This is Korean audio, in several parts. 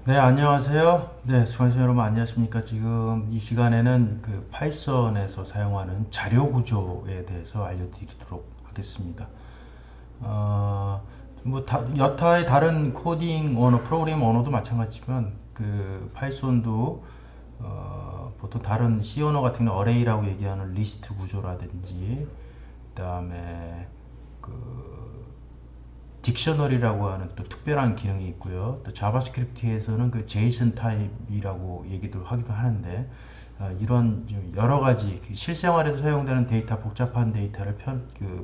네, 안녕하세요. 네, 수강생 여러분 안녕하십니까? 지금 이 시간에는 그 파이썬에서 사용하는 자료 구조에 대해서 알려드리도록 하겠습니다. 여타의 다른 코딩 언어, 프로그래밍 언어도 마찬가지지만 그 파이썬도 보통 다른 C 언어 같은 경우 어레이라고 얘기하는 리스트 구조라든지 그다음에 그 딕셔너리라고 하는 또 특별한 기능이 있고요. 또 자바스크립트에서는 그 제이슨 타입이라고 얘기도 하기도 하는데 이런 여러 가지 실생활에서 사용되는 데이터, 복잡한 데이터를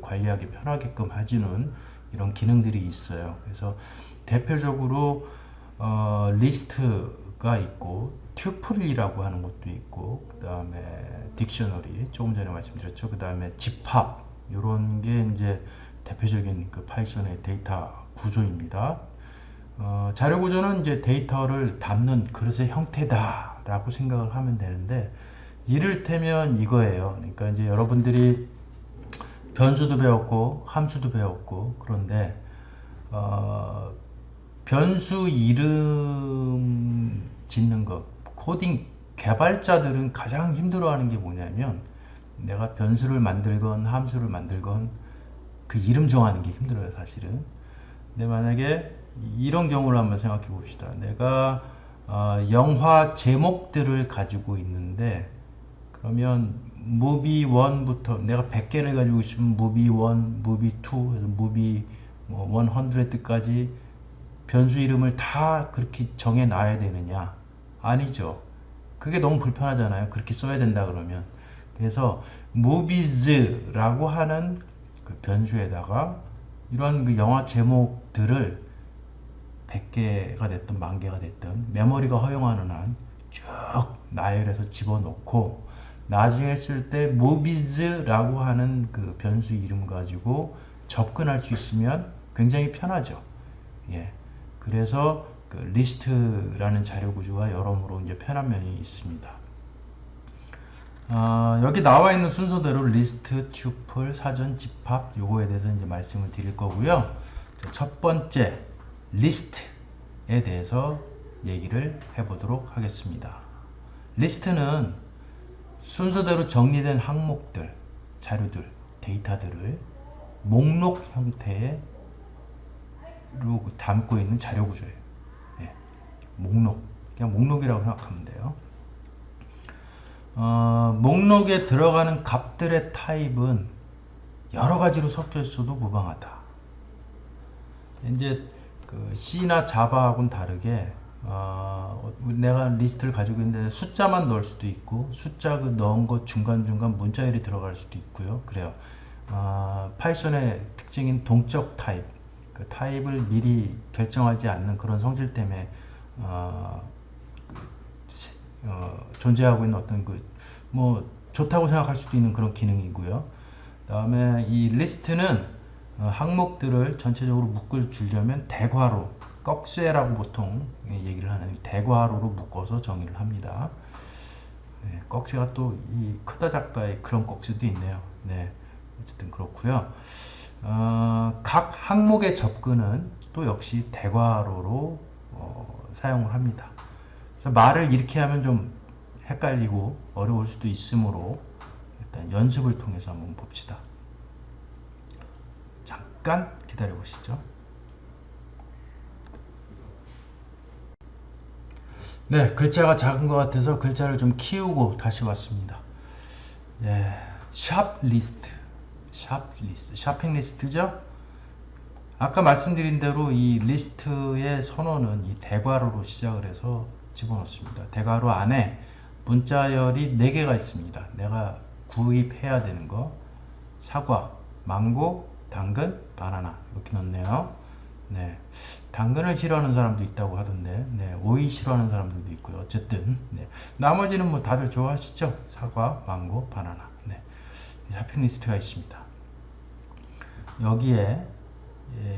관리하기 편하게끔 해주는 이런 기능들이 있어요. 그래서 대표적으로 리스트가 있고 튜플이라고 하는 것도 있고 그 다음에 딕셔너리 조금 전에 말씀드렸죠. 그 다음에 집합 이런 게 이제 대표적인 그 파이썬의 데이터 구조입니다. 자료 구조는 이제 데이터를 담는 그릇의 형태다라고 생각을 하면 되는데 이를테면 이거예요. 그러니까 이제 여러분들이 변수도 배웠고 함수도 배웠고 그런데 변수 이름 짓는 것 코딩 개발자들은 가장 힘들어하는 게 뭐냐면 내가 변수를 만들건 함수를 만들건 그 이름 정하는 게 힘들어요, 사실은. 근데 만약에 이런 경우를 한번 생각해 봅시다. 내가 영화 제목들을 가지고 있는데 그러면 무비 1부터 내가 100개를 가지고 있으면 무비 1, 무비 2, 무비 100까지 변수 이름을 다 그렇게 정해 놔야 되느냐? 아니죠. 그게 너무 불편하잖아요. 그렇게 써야 된다 그러면. 그래서 movies라고 하는 그 변수에다가 이런 그 영화 제목들을 100개가 됐든 10,000개가 됐든 메모리가 허용하는 한 쭉 나열해서 집어넣고 나중에 했을 때 movies라고 하는 그 변수 이름 가지고 접근할 수 있으면 굉장히 편하죠. 예. 그래서 그 리스트라는 자료 구조가 여러모로 이제 편한 면이 있습니다. 여기 나와 있는 순서대로 리스트, 튜플, 사전, 집합 요거에 대해서 이제 말씀을 드릴 거고요. 첫 번째 리스트에 대해서 얘기를 해보도록 하겠습니다. 리스트는 순서대로 정리된 항목들, 자료들, 데이터들을 목록 형태로 담고 있는 자료 구조예요. 예, 목록, 그냥 목록이라고 생각하면 돼요. 목록에 들어가는 값들의 타입은 여러 가지로 섞여 있어도 무방하다. 이제 그 C나 자바하고는 다르게 내가 리스트를 가지고 있는데 숫자만 넣을 수도 있고 숫자 그 넣은 것 중간중간 문자열이 들어갈 수도 있고요. 그래요. 파이썬의 특징인 동적 타입, 그 타입을 미리 결정하지 않는 그런 성질 때문에 존재하고 있는 어떤 뭐 좋다고 생각할 수도 있는 그런 기능이고요. 다음에 이 리스트는 항목들을 전체적으로 묶을 주려면 대괄호, 꺽쇠라고 보통 얘기를 하는 대괄호로 묶어서 정의를 합니다. 네, 꺽쇠가 또 이 크다 작다의 그런 꺽쇠도 있네요. 네, 어쨌든 그렇고요. 각 항목의 접근은 또 역시 대괄호로 사용을 합니다. 말을 이렇게 하면 좀 헷갈리고 어려울 수도 있으므로 일단 연습을 통해서 한번 봅시다. 잠깐 기다려 보시죠. 네, 글자가 작은 것 같아서 글자를 좀 키우고 다시 왔습니다. 예, 샵 리스트, 샵핑 리스트죠? 아까 말씀드린 대로 이 리스트의 선언은 이 대괄호로 시작을 해서 집어넣습니다. 대괄호 안에 문자열이 4개가 있습니다. 내가 구입해야 되는 거 사과, 망고, 당근, 바나나 이렇게 넣네요. 네, 당근을 싫어하는 사람도 있다고 하던데 네, 오이 싫어하는 사람들도 있고요. 어쨌든 네, 나머지는 뭐 다들 좋아하시죠? 사과, 망고, 바나나 네, 샤핑 리스트가 있습니다. 여기에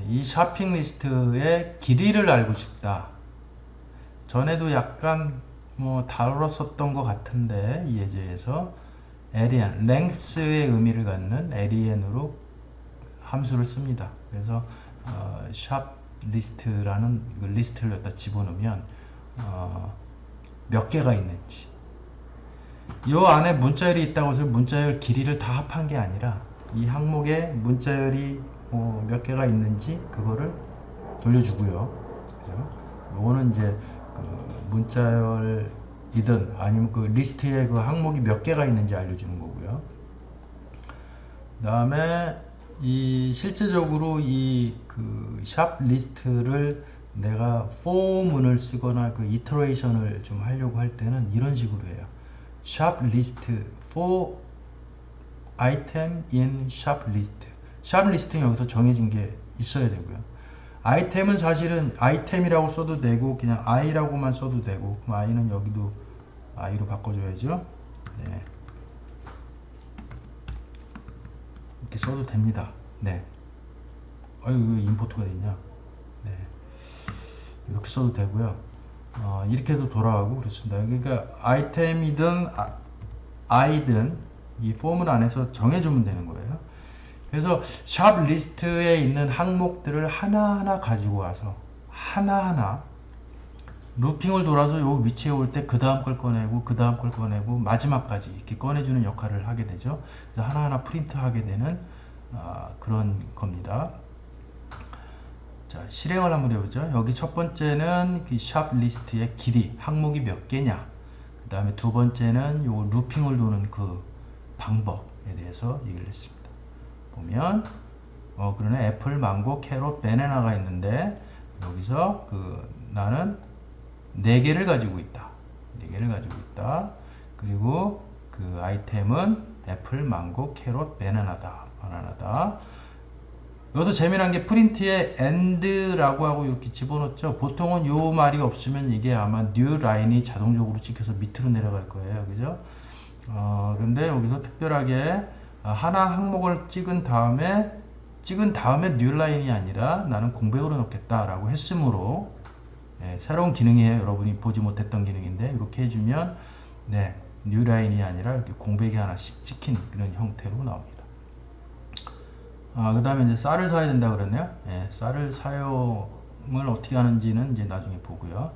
이 샤핑 리스트의 길이를 알고 싶다. 전에도 약간 뭐 다뤘었던 것 같은데 이 예제에서 len, length의 의미를 갖는 len으로 함수를 씁니다. 그래서 샵 리스트라는 리스트를 갖다 집어넣으면 몇 개가 있는지. 이 안에 문자열이 있다고 해서 문자열 길이를 다 합한 게 아니라 이 항목에 문자열이 몇 개가 있는지 그거를 돌려주고요. 그죠? 요거는 이제 그 문자열이든 아니면 그 리스트에 그 항목이 몇 개가 있는지 알려주는 거고요. 그 다음에 이 실제적으로 이 그 샵 리스트를 내가 for 문을 쓰거나 그 이터레이션을 좀 하려고 할 때는 이런 식으로 해요. 샵 리스트 for item in 샵 리스트. 샵 리스트는 여기서 정해진 게 있어야 되고요. 아이템은 사실은 아이템이라고 써도 되고 그냥 i라고만 써도 되고, 그럼 i는 여기도 i로 바꿔줘야죠. 네. 이렇게 써도 됩니다. 네. 아유, 왜 임포트가 됐냐? 네. 이렇게 써도 되고요. 이렇게 해도 돌아가고 그렇습니다. 그러니까 아이템이든 i든 이 포문 안에서 정해주면 되는 거예요. 그래서 샵 리스트에 있는 항목들을 하나하나 가지고 와서 하나하나 루핑을 돌아서 요 위치에 올 때 그 다음 걸 꺼내고 그 다음 걸 꺼내고 마지막까지 이렇게 꺼내주는 역할을 하게 되죠. 그래서 하나하나 프린트하게 되는 그런 겁니다. 자, 실행을 한번 해보죠. 여기 첫 번째는 그 샵 리스트의 길이, 항목이 몇 개냐. 그 다음에 두 번째는 요 루핑을 도는 그 방법에 대해서 얘기를 했습니다. 보면 그러네. 애플, 망고, 캐럿, 바나나가 있는데 여기서 나는 4개를 가지고 있다. 4개를 가지고 있다. 그리고 그 아이템은 애플, 망고, 캐럿, 바나나다. 여기서 재미난 게 프린트에 and라고 하고 이렇게 집어넣죠. 보통은 요 말이 없으면 이게 아마 new line이 자동적으로 찍혀서 밑으로 내려갈 거예요. 그죠? 근데 여기서 특별하게 하나 항목을 찍은 다음에 new line이 아니라 나는 공백으로 넣겠다라고 했으므로 새로운 기능이에요. 여러분이 보지 못했던 기능인데 이렇게 해주면 new line이 아니라 이렇게 공백이 하나씩 찍힌 그런 형태로 나옵니다. 그 다음에 이제 쌀을 사야 된다 그랬네요. 쌀을 사용을 어떻게 하는지는 이제 나중에 보고요.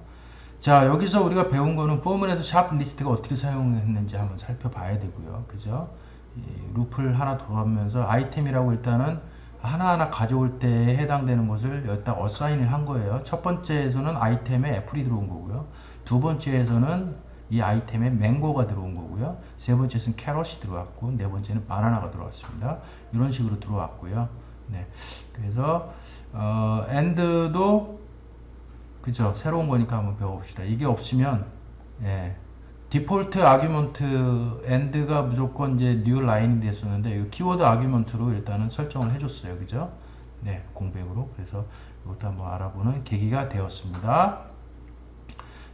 자, 여기서 우리가 배운 거는 포문에서 샵 리스트가 어떻게 사용했는지 한번 살펴봐야 되고요. 그죠? 이 루프를 하나 돌아가면서 아이템이라고 일단은 하나하나 가져올 때에 해당되는 것을 여기다 어사인을 한 거예요. 첫 번째에서는 아이템에 애플이 들어온 거고요. 두 번째에서는 이 아이템에 맹고가 들어온 거고요. 세 번째는 캐럿이 들어왔고, 네 번째는 바나나가 들어왔습니다. 이런 식으로 들어왔고요. 네. 그래서, and도, 그죠. 새로운 거니까 한번 배워봅시다. 이게 없으면, 디폴트 아규먼트 and가 무조건 이제 new line이 됐었는데, 이 키워드 아규먼트로 일단은 설정을 해줬어요. 그죠? 네. 공백으로. 그래서 이것도 한번 알아보는 계기가 되었습니다.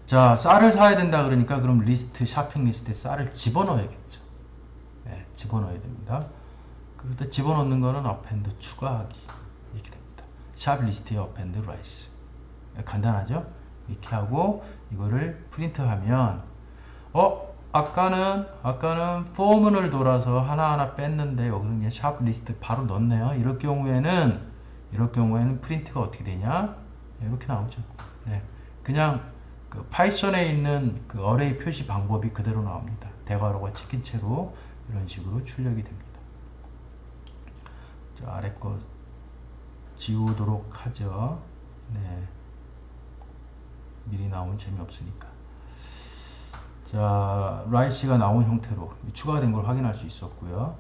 자, 쌀을 사야 된다 그러니까 그럼 리스트, 샤핑 리스트에 쌀을 집어넣어야겠죠. 집어넣어야 됩니다. 그럴 때 집어넣는 거는 append 추가하기 이렇게 됩니다. 샵 리스트에 append rice. 간단하죠? 이렇게 하고 이거를 프린트하면 아까는 포문을 돌아서 하나하나 뺐는데 여기서 그냥 샵 리스트 바로 넣네요. 이럴 경우에는 프린트가 어떻게 되냐? 이렇게 나오죠. 그냥 파이썬에 있는 그 어레이 표시 방법이 그대로 나옵니다. 대괄호가 찍힌 채로 이런 식으로 출력이 됩니다. 자, 아래 거 지우도록 하죠. 미리 나오면 재미없으니까. 자, 라이시가 나온 형태로 추가된 걸 확인할 수 있었고요.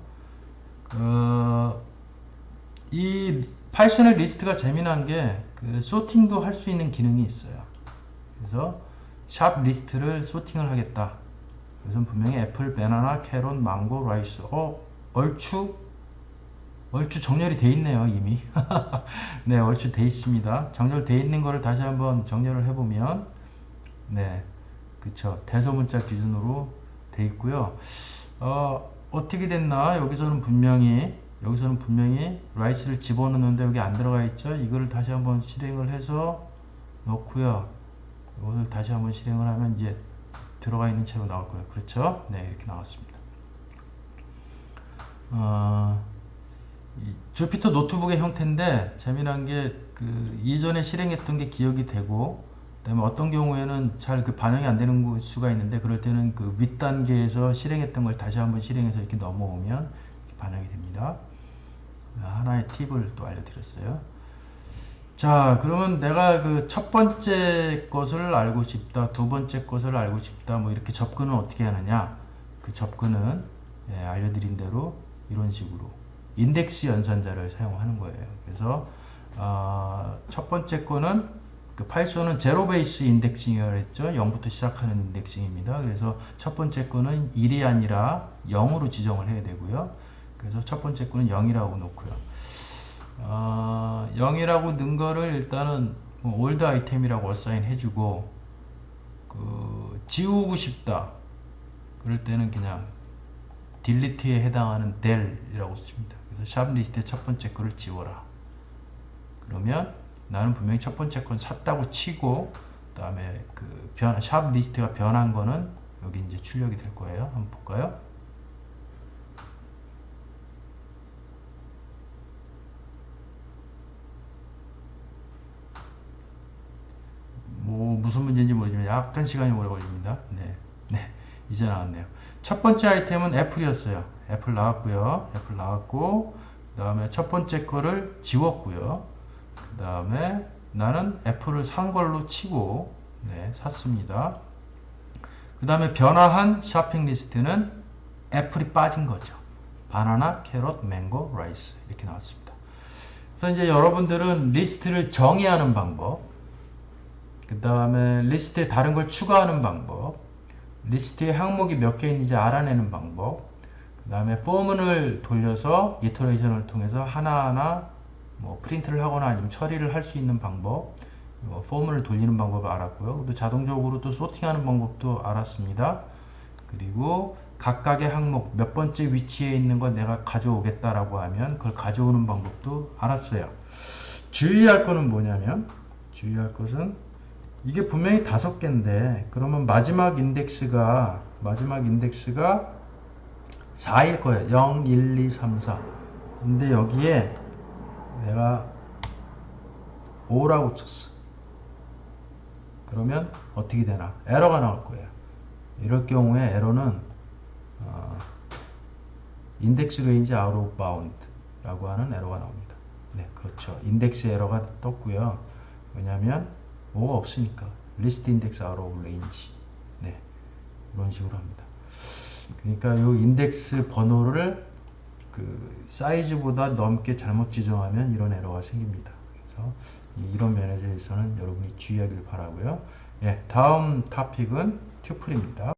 이 파이썬의 리스트가 재미난 게 그 소팅도 할 수 있는 기능이 있어요. 그래서 샵 리스트를 소팅을 하겠다. 그래서 분명히 애플, 바나나, 캐럿, 망고, 라이스. 얼추 정렬이 돼 있네요, 이미. 네, 얼추 돼 있습니다. 정렬돼 있는 거를 다시 한번 정렬을 해보면, 그쵸. 대소문자 기준으로 돼 있고요. 어떻게 됐나? 여기서는 분명히 라이스를 집어넣는데 여기 안 들어가 있죠. 이거를 다시 한번 실행을 해서 넣고요. 이것을 다시 한번 실행을 하면 이제 들어가 있는 채로 나올 거예요. 그렇죠? 네, 이렇게 나왔습니다. 주피터 노트북의 형태인데 재미난 게 그 이전에 실행했던 게 기억이 되고 그다음에 어떤 경우에는 잘 그 반영이 안 되는 수가 있는데 그럴 때는 그 윗 단계에서 실행했던 걸 다시 한번 실행해서 이렇게 넘어오면 이렇게 반영이 됩니다. 하나의 팁을 또 알려드렸어요. 자, 그러면 내가 그 첫 번째 것을 알고 싶다, 두 번째 것을 알고 싶다, 뭐 이렇게 접근은 어떻게 하느냐? 그 접근은 알려드린 대로 이런 식으로 인덱스 연산자를 사용하는 거예요. 그래서 첫 번째 거는 그 파이썬은 제로 베이스 인덱싱이라고 했죠. 0부터 시작하는 인덱싱입니다. 그래서 첫 번째 거는 1이 아니라 0으로 지정을 해야 되고요. 그래서 첫 번째 거는 0이라고 놓고요. 0이라고 넣은 거를 일단은 올드 아이템이라고 어사인 해주고, 그 지우고 싶다 그럴 때는 그냥 딜리트에 해당하는 del이라고 씁니다. 그래서 샵 리스트의 첫 번째 거를 지워라. 그러면 나는 분명히 첫 번째 건 샀다고 치고, 그 다음에 그 샵 리스트가 변한 거는 여기 이제 출력이 될 거예요. 한번 볼까요? 뭐 무슨 문제인지 모르지만 약간 시간이 오래 걸립니다. 네, 이제 나왔네요. 첫 번째 아이템은 애플이었어요. 애플 나왔고요. 애플 나왔고, 그 다음에 첫 번째 거를 지웠고요. 그 다음에 나는 애플을 산 걸로 치고, 샀습니다. 그 다음에 변화한 쇼핑 리스트는 애플이 빠진 거죠. 바나나, 캐럿, 망고, 라이스 이렇게 나왔습니다. 그래서 이제 여러분들은 리스트를 정의하는 방법, 그 다음에 리스트에 다른 걸 추가하는 방법, 리스트에 항목이 몇 개 있는지 알아내는 방법, 그 다음에 포문을 돌려서 이터레이션을 통해서 하나하나 뭐 프린트를 하거나 아니면 처리를 할 수 있는 방법, 포문을 돌리는 방법을 알았고요. 또 자동적으로 또 소팅하는 방법도 알았습니다. 그리고 각각의 항목 몇 번째 위치에 있는 거 내가 가져오겠다라고 하면 그걸 가져오는 방법도 알았어요. 주의할 거는 뭐냐면, 주의할 것은 이게 분명히 5개인데 그러면 마지막 인덱스가 4일 거예요. 0, 1, 2, 3, 4. 근데 여기에 내가 5라고 쳤어. 그러면 어떻게 되나? 에러가 나올 거예요. 이럴 경우에 에러는 인덱스 레인지 아웃 오브 바운드 라고 하는 에러가 나옵니다. 네, 그렇죠. 인덱스 에러가 떴고요. 왜냐하면 5가 없으니까. 리스트 인덱스 아웃 오브 레인지. 네, 이런 식으로 합니다. 그러니까 이 인덱스 번호를 그 사이즈보다 넘게 잘못 지정하면 이런 에러가 생깁니다. 그래서 이런 면에 대해서는 여러분이 주의하길 바라고요. 다음 토픽은 튜플입니다.